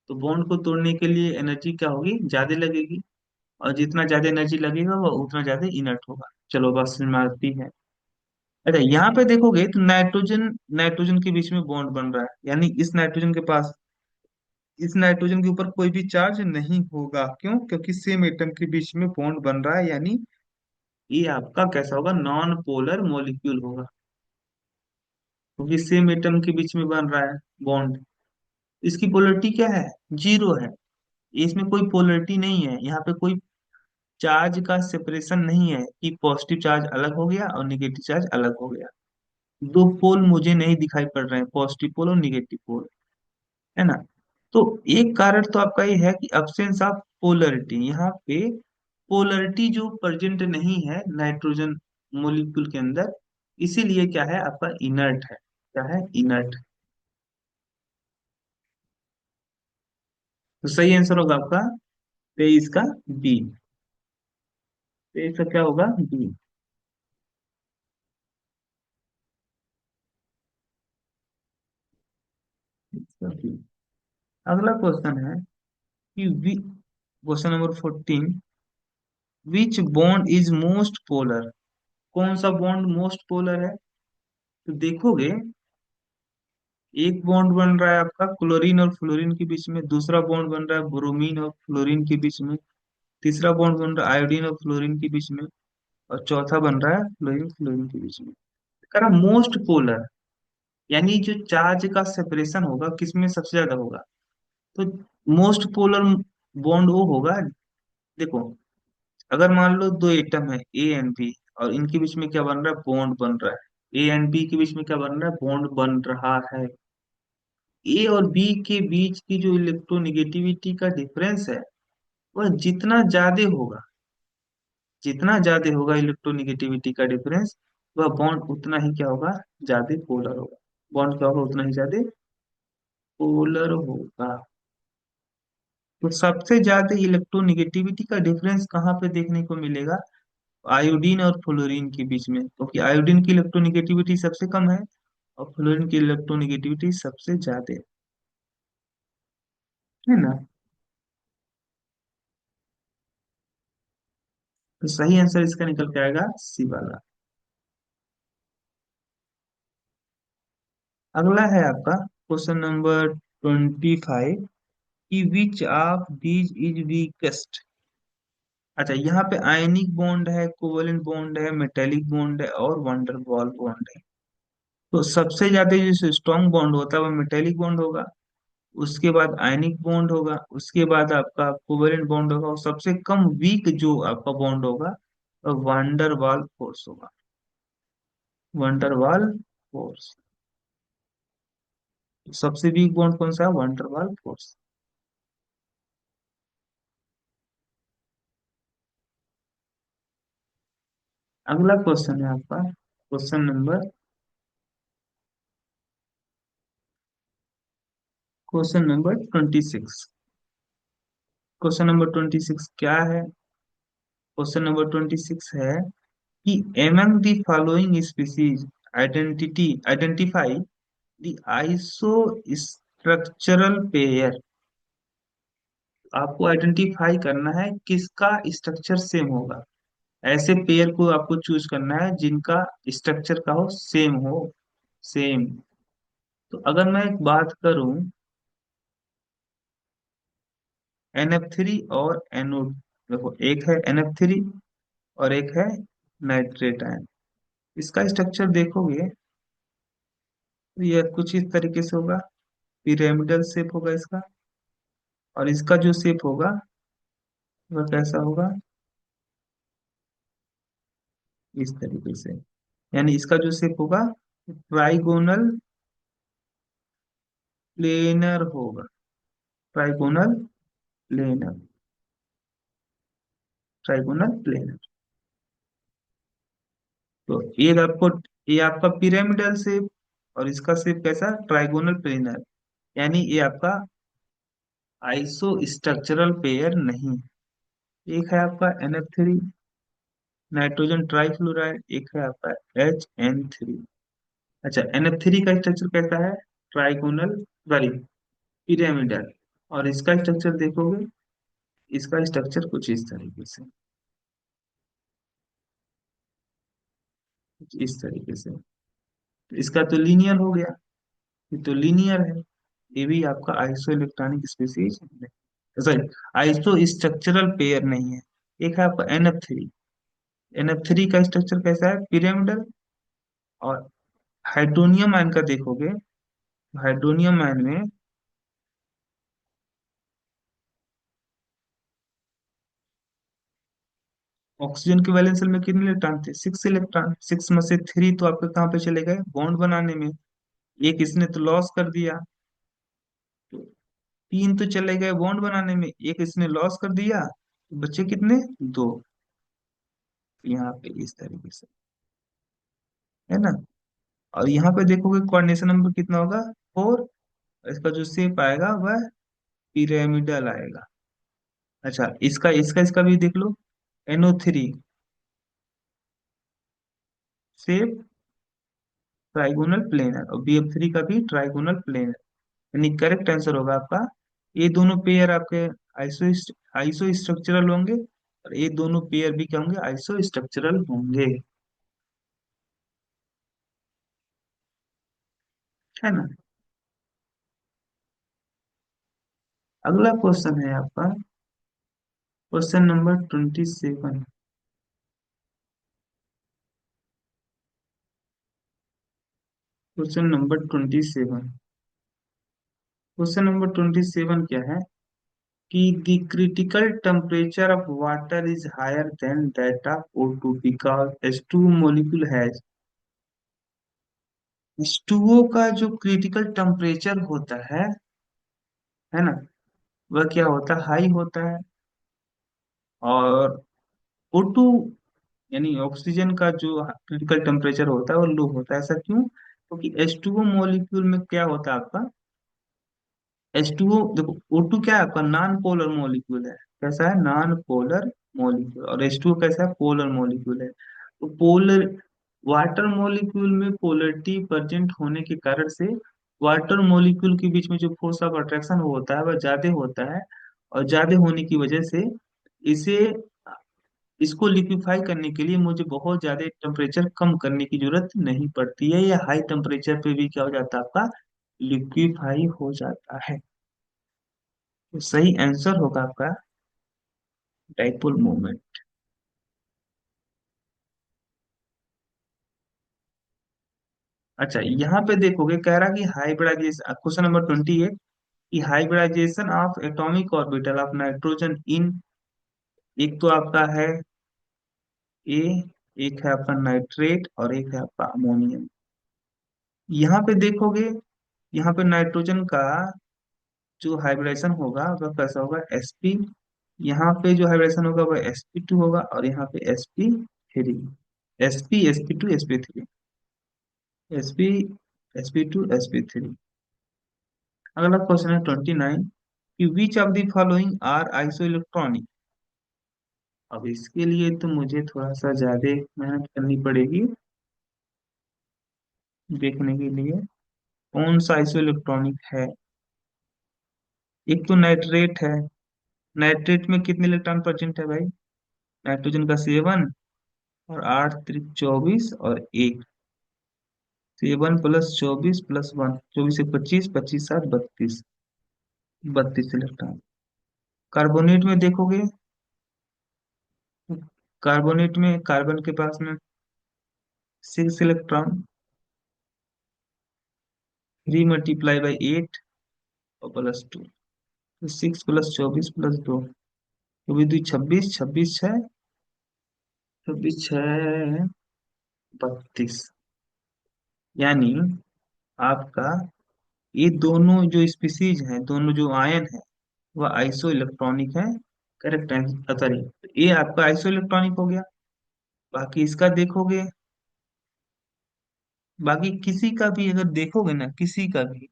तो बॉन्ड को तोड़ने के लिए एनर्जी क्या होगी, ज्यादा लगेगी। और जितना ज्यादा एनर्जी लगेगा वो उतना ज्यादा इनर्ट होगा। चलो बस समझ में आती है। अच्छा, यहाँ पे देखोगे तो नाइट्रोजन नाइट्रोजन के बीच में बॉन्ड बन रहा है, यानी इस नाइट्रोजन के ऊपर कोई भी चार्ज नहीं होगा। क्यों? क्योंकि सेम एटम के बीच में बॉन्ड बन रहा है, यानी ये आपका कैसा होगा, नॉन पोलर मॉलिक्यूल होगा। क्योंकि सेम एटम के बीच में बन रहा है बॉन्ड। इसकी पोलरिटी क्या है, जीरो है। इसमें कोई पोलरिटी नहीं है, यहाँ पे कोई चार्ज का सेपरेशन नहीं है कि पॉजिटिव चार्ज अलग हो गया और निगेटिव चार्ज अलग हो गया। दो पोल मुझे नहीं दिखाई पड़ रहे हैं, पॉजिटिव पोल और निगेटिव पोल, है ना। तो एक कारण तो आपका ये है कि अब्सेंस ऑफ पोलरिटी, यहाँ पे पोलरिटी जो प्रेजेंट नहीं है नाइट्रोजन मोलिक्यूल के अंदर, इसीलिए क्या है आपका, इनर्ट है। क्या है, इनर्ट। तो सही आंसर होगा आपका 23 का बी। 23 का क्या होगा, बी। इसका B। अगला क्वेश्चन है कि question number 14, which bond is most polar. कौन सा बॉन्ड मोस्ट पोलर है? तो देखोगे, एक बॉन्ड बन रहा है आपका क्लोरीन और फ्लोरीन के बीच में, दूसरा बॉन्ड बन रहा है ब्रोमीन और फ्लोरीन के बीच में, तीसरा बॉन्ड बन रहा है आयोडीन और फ्लोरीन के बीच में, और चौथा बन रहा है फ्लोरीन फ्लोरीन के बीच में। कह रहा मोस्ट पोलर, यानी जो चार्ज का सेपरेशन होगा किसमें सबसे ज्यादा होगा। तो मोस्ट पोलर बॉन्ड वो होगा, देखो, अगर मान लो दो एटम है ए एंड बी, और इनके बीच में क्या बन रहा है, बॉन्ड बन रहा है। ए एंड बी के बीच में क्या बन रहा है, बॉन्ड बन रहा है। ए और बी के बीच की जो इलेक्ट्रोनिगेटिविटी का डिफरेंस है, वह जितना ज्यादा होगा इलेक्ट्रोनिगेटिविटी का डिफरेंस, वह बॉन्ड उतना ही क्या होगा, ज्यादा पोलर होगा। बॉन्ड क्या होगा, उतना ही ज्यादा पोलर होगा। तो सबसे ज्यादा इलेक्ट्रोनिगेटिविटी का डिफरेंस कहाँ पे देखने को मिलेगा, आयोडीन और फ्लोरीन के बीच में, क्योंकि आयोडीन की इलेक्ट्रोनिगेटिविटी सबसे कम है और फ्लोरीन की इलेक्ट्रोनिगेटिविटी सबसे ज्यादा है ना। तो सही आंसर इसका निकल के आएगा सी वाला। अगला है आपका क्वेश्चन नंबर 25, कि which of these is weakest. अच्छा, यहाँ पे आयनिक बॉन्ड है, कोवलेंट बॉन्ड है, मेटेलिक बॉन्ड है और वंडर वॉल बॉन्ड है। तो सबसे ज्यादा जो स्ट्रॉन्ग बॉन्ड होता है वो मेटेलिक बॉन्ड होगा, उसके बाद आयनिक बॉन्ड होगा, उसके बाद आपका कोवेलेंट बॉन्ड होगा, और सबसे कम वीक जो आपका बॉन्ड होगा वंडर वाल फोर्स होगा। वंडर वाल फोर्स। सबसे वीक बॉन्ड कौन सा है, वंडर वाल फोर्स। अगला क्वेश्चन है आपका क्वेश्चन नंबर 26। क्वेश्चन नंबर 26 क्या है? क्वेश्चन नंबर 26 है कि among the following species identify the isostructural pair। आपको आइडेंटिफाई करना है किसका स्ट्रक्चर सेम होगा। ऐसे पेयर को आपको चूज करना है जिनका स्ट्रक्चर का हो, सेम हो, सेम। तो अगर मैं एक बात करूं, NF3 और NO, देखो एक है NF3 और एक है नाइट्रेट आयन। इसका स्ट्रक्चर देखोगे तो यह कुछ इस तरीके से होगा, पिरामिडल शेप होगा इसका। और इसका जो शेप होगा वह कैसा होगा, इस तरीके से। यानी इसका जो शेप होगा ट्राइगोनल प्लेनर होगा, ट्राइगोनल प्लेनर। Trigonal planar. तो ये आपका पिरामिडल शेप, और इसका शेप कैसा, ट्राइगोनल प्लेनर। यानी ये आपका आइसो स्ट्रक्चरल पेयर नहीं। एक है आपका NF3 नाइट्रोजन ट्राइफ्लोराइड, एक है आपका HN3। अच्छा, NF3 का स्ट्रक्चर कैसा है, ट्राइगोनल, सॉरी, पिरामिडल। और इसका स्ट्रक्चर देखोगे, इसका स्ट्रक्चर कुछ इस तरीके से, कुछ इस तरीके से। तो इसका तो लीनियर हो गया, ये तो लीनियर है। ये भी आपका iso electronic species, sorry, iso structural pair नहीं है। एक है आपका NF3। NF3 का स्ट्रक्चर कैसा है, पिरामिडल। और हाइड्रोनियम आयन का देखोगे, हाइड्रोनियम आयन में ऑक्सीजन के वैलेंस शेल में कितने इलेक्ट्रॉन थे, 6 इलेक्ट्रॉन। 6 में से 3 तो आपके कहाँ पे चले गए, बॉन्ड बनाने में। एक इसने तो लॉस कर दिया, तो 3 तो चले गए बॉन्ड बनाने में, एक इसने लॉस कर दिया, तो बचे कितने, 2। यहाँ पे इस तरीके से, है ना। और यहाँ पे देखोगे कोऑर्डिनेशन नंबर कितना होगा, 4। इसका जो शेप आएगा वह पिरामिडल आएगा। अच्छा, इसका इसका इसका भी देख लो, NO3 शेप ट्राइगोनल प्लेनर, और BF3 का भी ट्राइगोनल प्लेनर। यानी करेक्ट आंसर होगा आपका, ये दोनों पेयर आपके आइसो आइसो स्ट्रक्चरल होंगे, और ये दोनों पेयर भी क्या होंगे, आइसो स्ट्रक्चरल होंगे, है ना। अगला क्वेश्चन है आपका, question number 27। Question number 27। Question number 27 क्या है, कि the critical temperature of water is higher than that of O2 because H2 molecule has, H2O का जो क्रिटिकल टेम्परेचर होता है ना, वह क्या होता है, हाई होता है। और O2 यानी ऑक्सीजन का जो क्रिटिकल टेम्परेचर होता है वो लो होता है। ऐसा क्यों, क्योंकि H2O मॉलिक्यूल में क्या होता है आपका, H2O देखो, O2 क्या है आपका, नॉन पोलर मॉलिक्यूल है। कैसा है, नॉन पोलर मॉलिक्यूल। और H2O कैसा है, पोलर मॉलिक्यूल है। तो पोलर, वाटर मॉलिक्यूल में पोलरिटी प्रेजेंट होने के कारण से वाटर मॉलिक्यूल के बीच में जो फोर्स ऑफ अट्रैक्शन वो होता है वह ज्यादा होता है। और ज्यादा होने की वजह से इसे, इसको लिक्विफाई करने के लिए मुझे बहुत ज्यादा टेम्परेचर कम करने की जरूरत नहीं पड़ती है, या हाई टेम्परेचर पे भी क्या हो जाता है आपका, लिक्विफाई हो जाता है। तो सही आंसर होगा आपका डाइपोल मोमेंट। अच्छा, यहाँ पे देखोगे कह रहा कि हाइब्रिडाइजेशन, क्वेश्चन नंबर 28, कि hybridisation of atomic orbital of nitrogen in, एक तो आपका है ए, एक है आपका नाइट्रेट, और एक है आपका अमोनियम। यहाँ पे देखोगे, यहाँ पे नाइट्रोजन का जो हाइब्रिडेशन होगा वह कैसा होगा, sp। यहाँ पे जो हाइब्रिडेशन होगा वह sp2 होगा, और यहाँ पे sp3, sp sp2 sp3, sp sp2 sp3। अगला क्वेश्चन है 29, कि which of the following are isoelectronic. अब इसके लिए तो मुझे थोड़ा सा ज्यादा मेहनत करनी पड़ेगी देखने के लिए, कौन सा आइसो इलेक्ट्रॉनिक है। एक तो नाइट्रेट है, नाइट्रेट में कितने इलेक्ट्रॉन प्रेजेंट है भाई, नाइट्रोजन का 7, और 8 3 24, और 1, 7 + 24 + 1, 24 से 25, 25 7 32, 32 इलेक्ट्रॉन। कार्बोनेट में देखोगे, कार्बोनेट में कार्बन के पास में 6 इलेक्ट्रॉन, 3 × 8 और +2, तो 6 + 24 + 2, तो भी 26, 26 6, 26 6 32। यानी आपका ये दोनों जो स्पीसीज हैं, दोनों जो आयन है, वह आइसो इलेक्ट्रॉनिक है, करेक्ट आंसर, सॉरी, ये आपका आइसो इलेक्ट्रॉनिक हो गया। बाकी इसका देखोगे, बाकी किसी का भी अगर देखोगे ना, किसी का भी,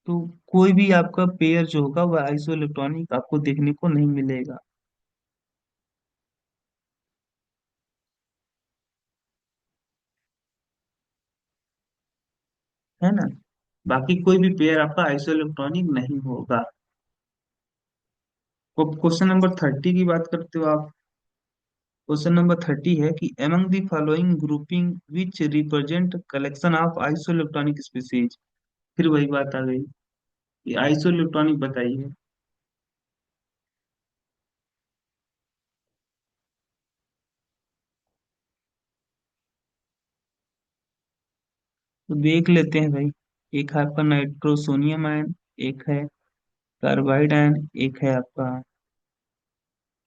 तो कोई भी आपका पेयर जो होगा वह आइसो इलेक्ट्रॉनिक आपको देखने को नहीं मिलेगा। है ना? बाकी कोई भी पेयर आपका आइसो इलेक्ट्रॉनिक नहीं होगा। वो क्वेश्चन नंबर 30 की बात करते हो आप। क्वेश्चन नंबर 30 है कि among the following grouping which represent collection of isoelectronic species। फिर वही बात आ गई, ये आइसोइलेक्ट्रॉनिक बताइए। तो देख लेते हैं भाई। एक है आपका नाइट्रोसोनियम आयन, एक है कार्बाइड आयन, एक है आपका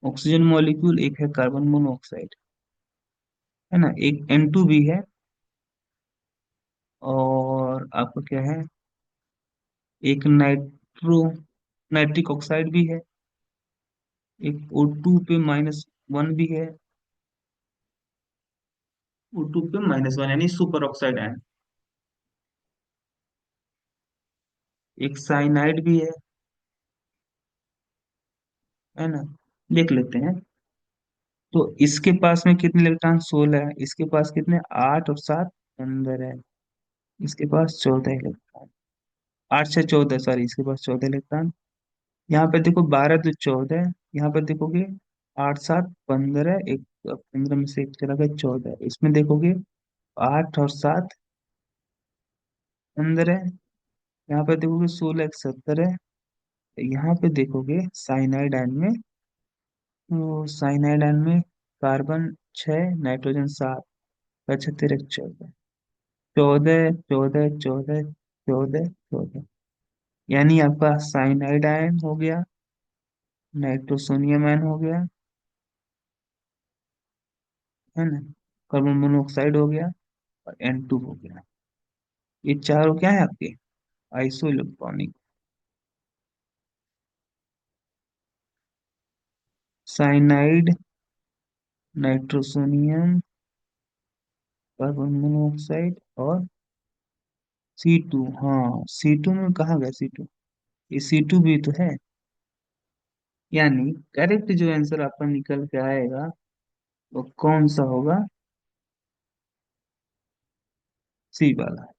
ऑक्सीजन मॉलिक्यूल, एक है कार्बन मोनोऑक्साइड। है ना? एक N2 भी है, और आपका क्या है, एक नाइट्रिक ऑक्साइड भी है, एक O2 पे -1 भी है, O2 पे -1 यानी सुपर ऑक्साइड आयन। एक साइनाइड भी है। है ना? देख लेते हैं। तो इसके पास में कितने इलेक्ट्रॉन? 16 है। इसके पास कितने? 8 और 7 अंदर है। इसके पास 14 इलेक्ट्रॉन। 8 से 14, सॉरी, इसके पास 14 इलेक्ट्रॉन। यहाँ पे देखो 12 तो 14। यहाँ पे देखोगे 8 7 15, एक 15 में से एक चला गया, 14। इसमें देखोगे 8 और 7 अंदर है। यहाँ पे देखोगे 16 एक 70 है। यहाँ पे देखोगे साइनाइड आयन में, तो साइनाइड आयन में कार्बन 6, नाइट्रोजन 7, 75 एक 14। 14 14 14 14। यानी आपका साइनाइड आयन हो गया, नाइट्रोसोनियम आयन हो गया, है ना, कार्बन मोनोऑक्साइड हो गया, और N2 हो गया। ये चारों क्या है आपके? Iso electronic. Cyanide, nitrosonium, carbon monoxide और C2। हाँ, C2 में कहाँ गया C2? ये C2 भी तो है। यानी करेक्ट जो आंसर आपका निकल के आएगा वो कौन सा होगा? सी वाला।